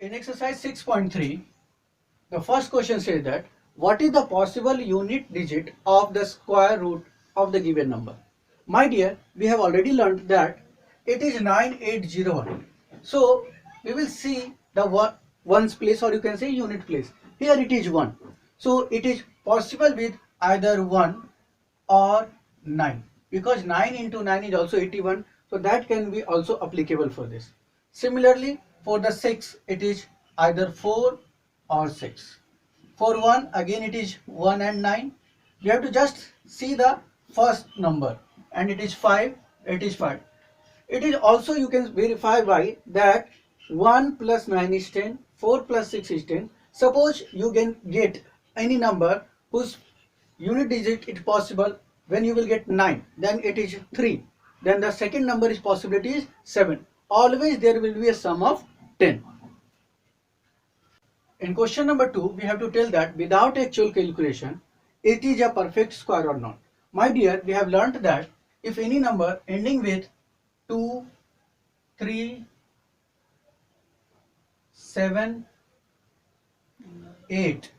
In exercise 6.3, the first question says that what is the possible unit digit of the square root of the given number? My dear, we have already learned that it is 9801. So we will see the ones place, or you can say unit place. Here it is 1. So it is possible with either 1 or 9, because 9 into 9 is also 81. So that can be also applicable for this. Similarly, for the 6, it is either 4 or 6. For 1, again it is 1 and 9. We have to just see the first number, and it is 5. It is 5. It is also, you can verify by that 1 plus 9 is 10, 4 plus 6 is 10. Suppose you can get any number whose unit digit is possible when you will get 9, then it is 3. Then the second number is possibility is 7. Always there will be a sum of 10. In question number 2, we have to tell that without actual calculation, it is a perfect square or not. My dear, we have learnt that if any number ending with 2, 3, 7, 8,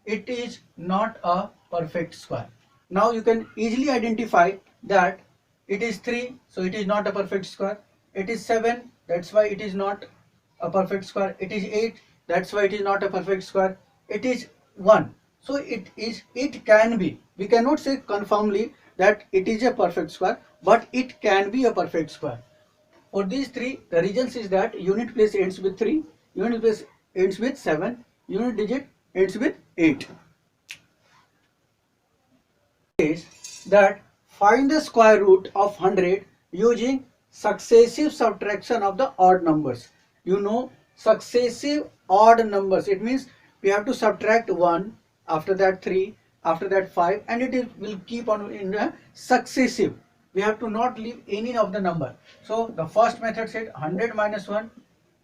it is not a perfect square. Now you can easily identify that it is 3, so it is not a perfect square. It is 7, that's why it is not a perfect square. It is 8, that's why it is not a perfect square. It is 1, so it can be. We cannot say confirmly that it is a perfect square, but it can be a perfect square. For these three, the reasons is that unit place ends with 3, unit place ends with 7, unit digit ends with 8. Is that find the square root of 100 using successive subtraction of the odd numbers. You know, successive odd numbers, it means we have to subtract 1, after that 3, after that 5, and will keep on in a successive. We have to not leave any of the number. So the first method said 100 minus 1,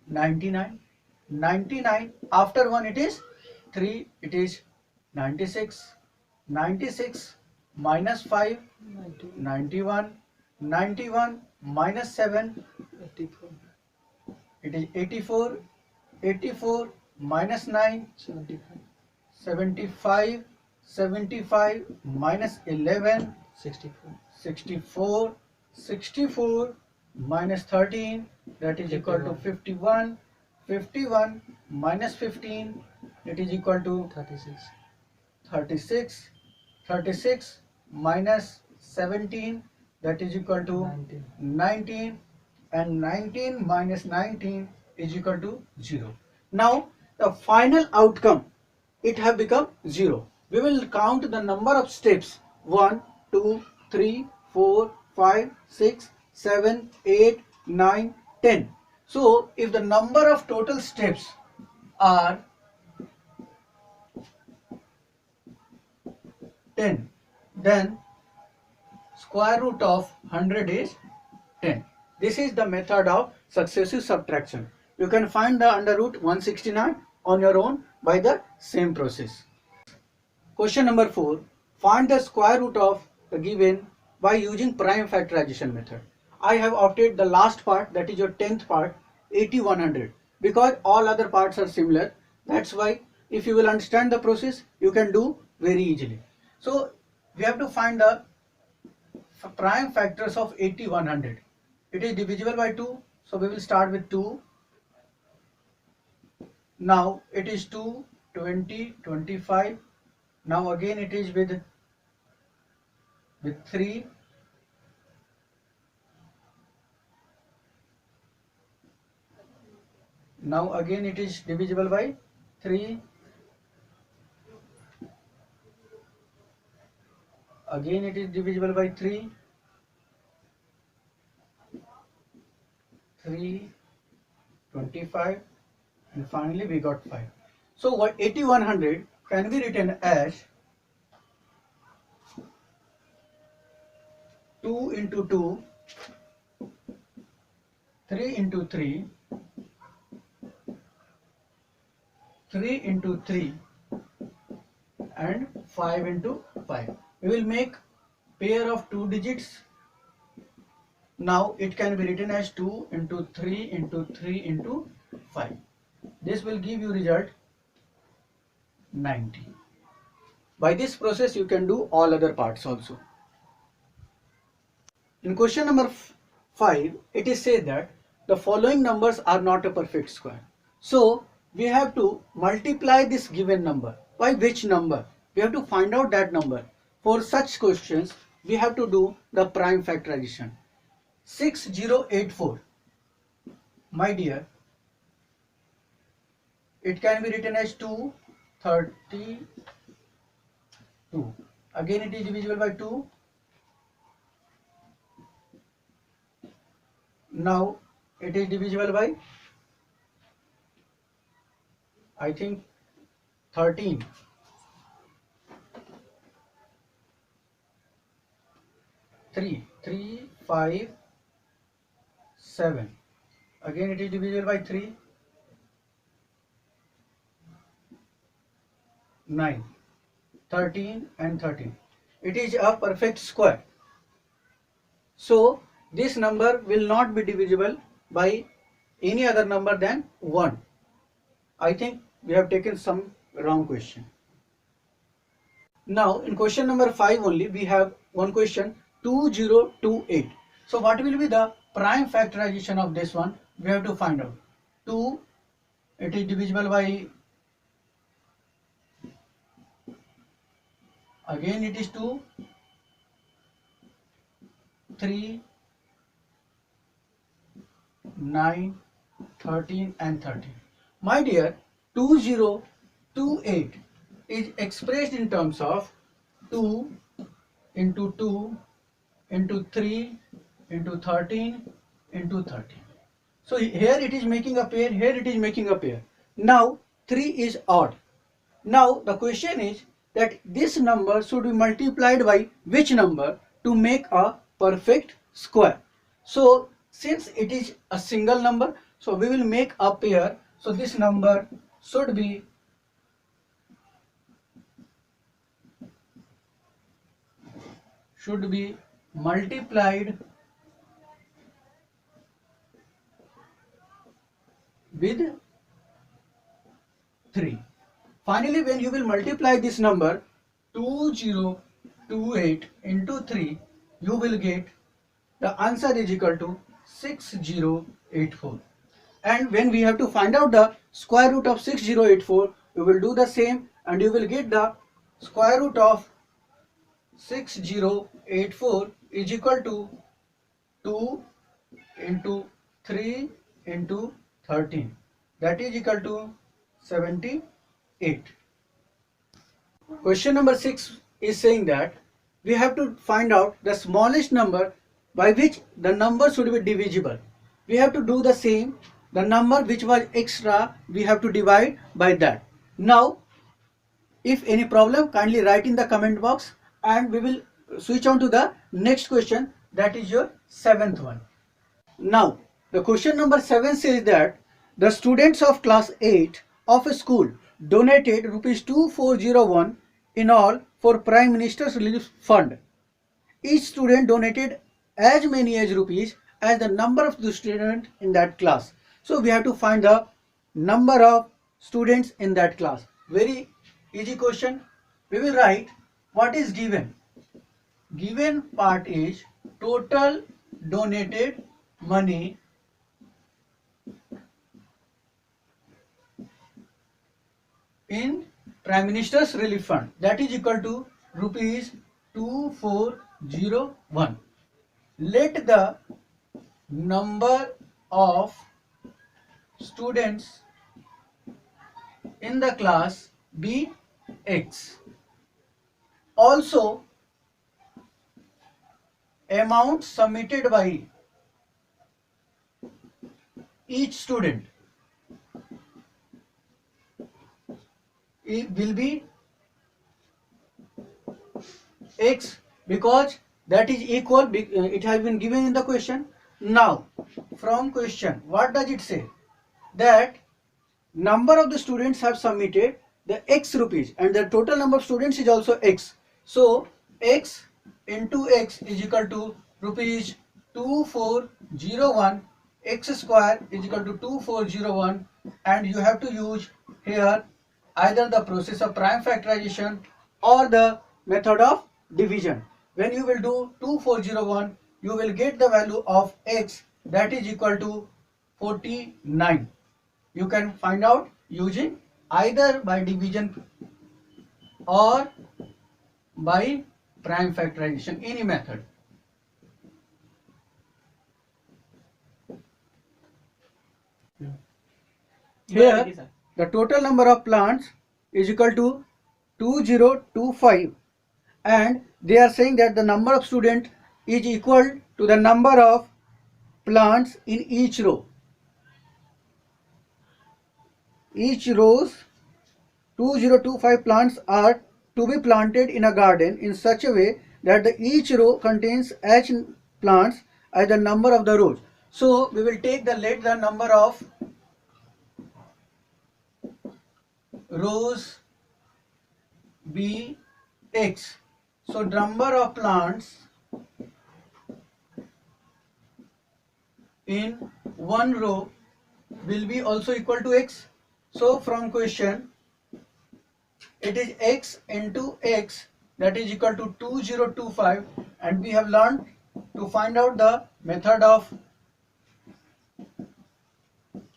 99. 99, after 1 it is 3, it is 96. 96 minus 5, 91. 91 minus 7, 84. It is 84. 84 minus 9, 75. 75. 75 minus 11, 64. 64. 64 minus 13, that is equal to 51. 51 minus 15, it is equal to 36. 36. 36 minus 17, that is equal to 19. And 19 minus 19 is equal to 0. Now the final outcome, it have become 0. We will count the number of steps: 1, 2, 3, 4, 5, 6, 7, 8, 9, 10. So if the number of total steps are 10, then square root of 100 is 10. This is the method of successive subtraction. You can find the under root 169 on your own by the same process. Question number 4. Find the square root of the given by using prime factorization method. I have opted the last part, that is your 10th part, 8100, because all other parts are similar. That's why if you will understand the process, you can do very easily. So we have to find the prime factors of 8100. It is divisible by 2, so we will start with 2. Now it is 2, 20, 25. Now again it is with 3. Now again it is divisible by 3. Again it is divisible by 3. 3, 25, and finally we got 5. So what 8100 can be written as 2 into 2, 3 into 3, 3 into 3, and 5 into 5. We will make pair of 2 digits. Now it can be written as 2 into 3 into 3 into 5. this will give you result 90. By this process you can do all other parts also. In question number 5, it is said that the following numbers are not a perfect square. So we have to multiply this given number by which number? We have to find out that number. For such questions we have to do the prime factorization. 6084, my dear, it can be written as 232. Again it is divisible by 2. Now it is divisible by, I think, 13. 3, 5, 7. Again it is divisible by 3. 9, 13 and 13. It is a perfect square. So this number will not be divisible by any other number than 1. I think we have taken some wrong question. Now in question number 5 only we have one question, 2028. So what will be the prime factorization of this one? We have to find out. 2, it is divisible by, again it is 2, 3, 9, 13 and 13. My dear, 2028 is expressed in terms of 2 into 2 into 3 into 13 into 13. So here it is making a pair, here it is making a pair. Now 3 is odd. Now the question is that this number should be multiplied by which number to make a perfect square. So since it is a single number, so we will make a pair. So this number should be multiplied with 3. Finally, when you will multiply this number 2028 into 3, you will get the answer is equal to 6084. And when we have to find out the square root of 6084, you will do the same and you will get the square root of 6084 is equal to 2 into 3 into 13. That is equal to 78. Question number 6 is saying that we have to find out the smallest number by which the number should be divisible. We have to do the same. The number which was extra, we have to divide by that. Now, if any problem, kindly write in the comment box and we will switch on to the next question, that is your 7th one. Now, the question number 7 says that the students of class 8 of a school donated rupees 2401 in all for Prime Minister's Relief Fund. Each student donated as many as rupees as the number of the students in that class. So we have to find the number of students in that class. Very easy question. We will write what is given. Given part is total donated money in Prime Minister's Relief Fund, that is equal to rupees 2401. Let the number of students in the class be X. Also, amount submitted by each student it will be X because that is equal, it has been given in the question. Now from question, what does it say? That number of the students have submitted the X rupees and the total number of students is also X. So X into X is equal to rupees 2401. X square is equal to 2401 and you have to use here either the process of prime factorization or the method of division. When you will do 2401, you will get the value of x, that is equal to 49. You can find out using either by division or by prime factorization, any method. Here the total number of plants is equal to 2025, and they are saying that the number of students is equal to the number of plants in each row. Each rows 2025 plants are to be planted in a garden in such a way that each row contains h plants as the number of the rows. So we will take let the number of rows be x. So number of plants in one row will be also equal to x. So from question, it is x into x, that is equal to 2025, and we have learned to find out the method of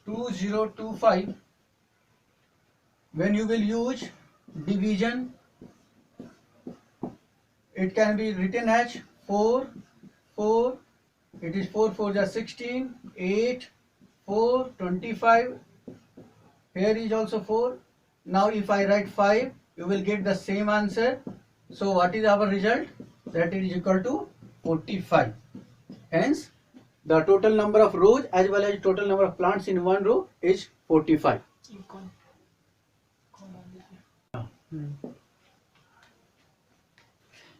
2025 when you will use division. It can be written as 4, 4, it is 4 4 is 16, 8, 4, 25, here is also 4. Now if I write 5, you will get the same answer. So what is our result? That it is equal to 45. Hence the total number of rows as well as total number of plants in one row is 45.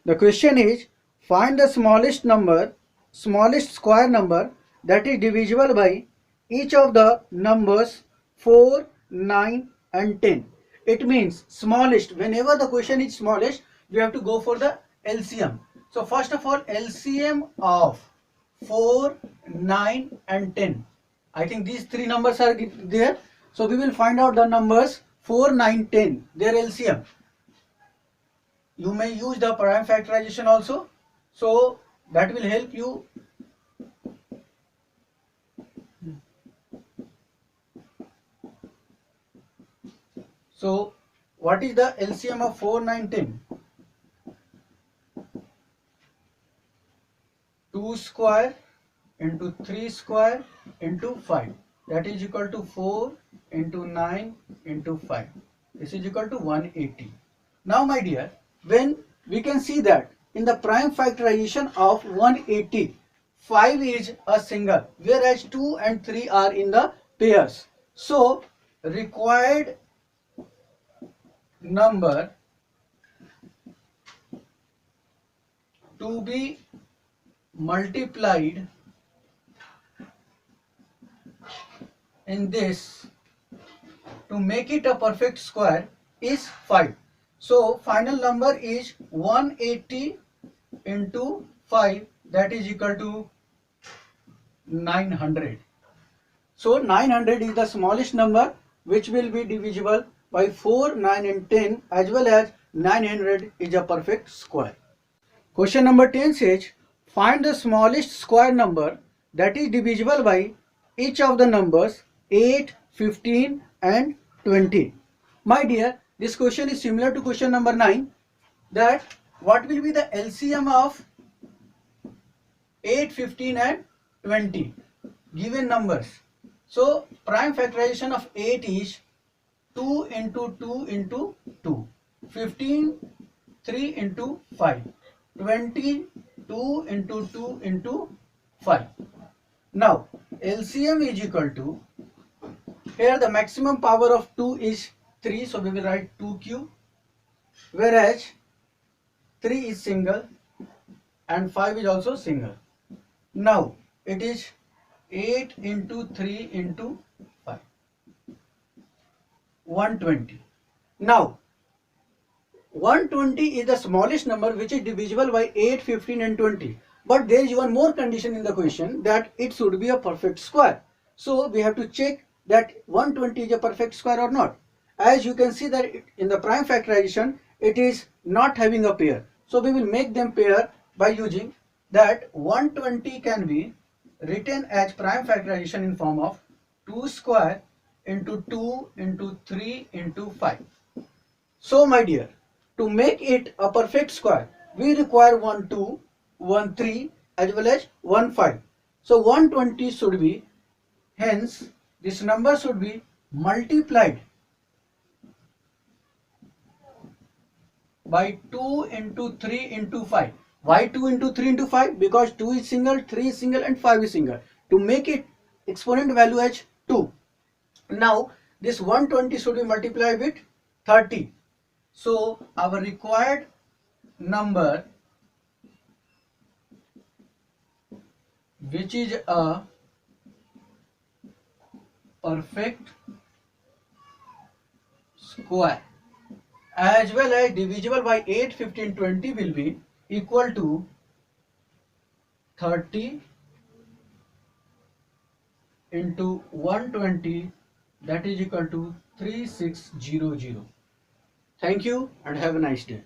The question is, find the smallest square number that is divisible by each of the numbers 4, 9 and 10. It means smallest. Whenever the question is smallest, we have to go for the LCM. So first of all, LCM of 4, 9 and 10. I think these three numbers are there. So we will find out the numbers 4, 9, 10, their LCM. You may use the prime factorization also, so that will help you. So what is the LCM of 4, 9, 10? 2 square into 3 square into 5, that is equal to 4 into 9 into 5. This is equal to 180. Now my dear, when we can see that in the prime factorization of 180, 5 is a single, whereas 2 and 3 are in the pairs. So required number to be multiplied in this to make it a perfect square is 5. So final number is 180 into 5, that is equal to 900. So 900 is the smallest number which will be divisible by 4, 9 and 10, as well as 900 is a perfect square. Question number 10 says, find the smallest square number that is divisible by each of the numbers 8, 15 and 20. My dear, this question is similar to question number 9, that what will be the LCM of 8, 15 and 20 given numbers. So prime factorization of 8 is 2 into 2 into 2, 15 3 into 5, 20 2 into 2 into 5. Now LCM is equal to, here the maximum power of 2 is 3, so we will write 2q, whereas 3 is single and 5 is also single. Now it is 8 into 3 into 5, 120. Now 120 is the smallest number which is divisible by 8, 15 and 20. But there is one more condition in the question, that it should be a perfect square. So we have to check that 120 is a perfect square or not. As you can see that in the prime factorization it is not having a pair. So we will make them pair by using that 120 can be written as prime factorization in form of 2 square into 2 into 3 into 5. So my dear, to make it a perfect square, we require 1 2, 1 3 as well as 1 5. So 120 should be, hence this number should be multiplied by 2 into 3 into 5. Why 2 into 3 into 5? Because 2 is single, 3 is single and 5 is single. To make it exponent value as 2. Now this 120 should be multiplied with 30. So our required number, which is a perfect square as well as divisible by 8, 15, 20 will be equal to 30 into 120, that is equal to 3600. Thank you and have a nice day.